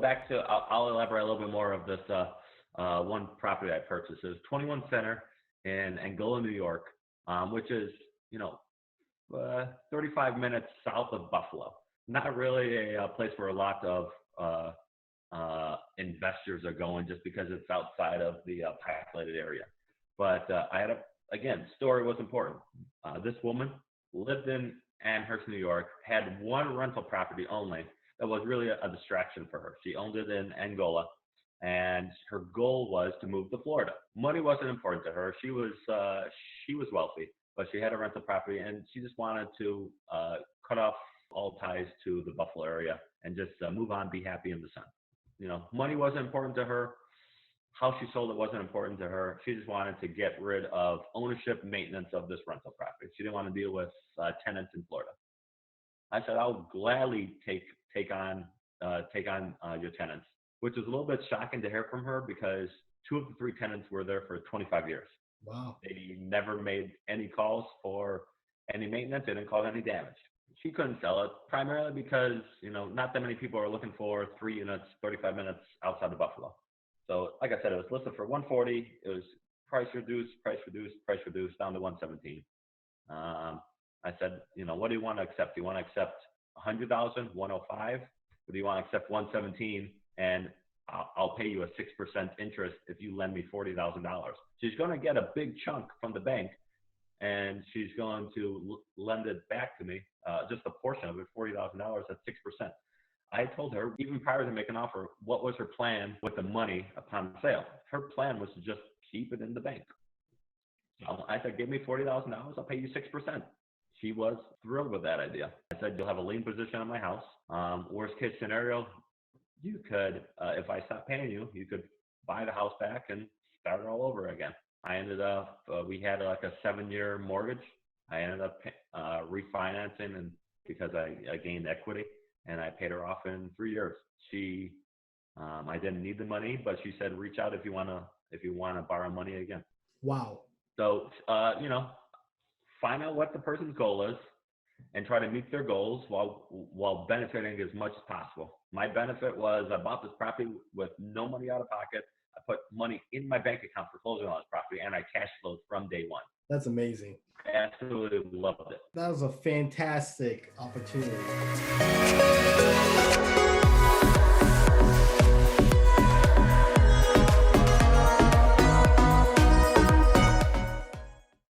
back to, I'll elaborate a little bit more of this one property I purchased. It was 21 Center in Angola, New York, which is, 35 minutes south of Buffalo. Not really a place where a lot of investors are going just because it's outside of the populated area. But I had story was important. This woman lived in Amherst, New York, had one rental property only that was really a distraction for her. She owned it in Angola, and her goal was to move to Florida. Money wasn't important to her. She was wealthy, but she had a rental property, and she just wanted to cut off all ties to the Buffalo area and just move on, be happy in the sun. Money wasn't important to her. How she sold it wasn't important to her. She just wanted to get rid of ownership, maintenance of this rental property. She didn't want to deal with tenants in Florida. I said, I'll gladly take on your tenants, which was a little bit shocking to hear from her because 2 of the 3 tenants were there for 25 years. Wow. They never made any calls for any maintenance. They didn't cause any damage. She couldn't sell it primarily because, not that many people are looking for 3 units, 35 minutes outside of Buffalo. So like I said, it was listed for 140. It was price reduced down to 117. I said, what do you want to accept? Do you want to accept 100,000, 105? Or do you want to accept 117 and I'll pay you a 6% interest if you lend me $40,000? She's going to get a big chunk from the bank, and she's going to lend it back to me, just a portion of it, $40,000 at 6%. I told her, even prior to making an offer, what was her plan with the money upon sale. Her plan was to just keep it in the bank. So I said, give me $40,000, I'll pay you 6%. She was thrilled with that idea. I said, you'll have a lien position on my house. Worst case scenario, you could, if I stop paying you, you could buy the house back and start it all over again. I ended up, we had like a 7-year mortgage. I ended up refinancing, and because I gained equity, and I paid her off in 3 years. I didn't need the money, but she said, reach out if you want to borrow money again. Wow. So, find out what the person's goal is and try to meet their goals while benefiting as much as possible. My benefit was I bought this property with no money out of pocket. I put money in my bank account for closing on this property, and I cash flowed from day one. That's amazing. I absolutely loved it. That was a fantastic opportunity.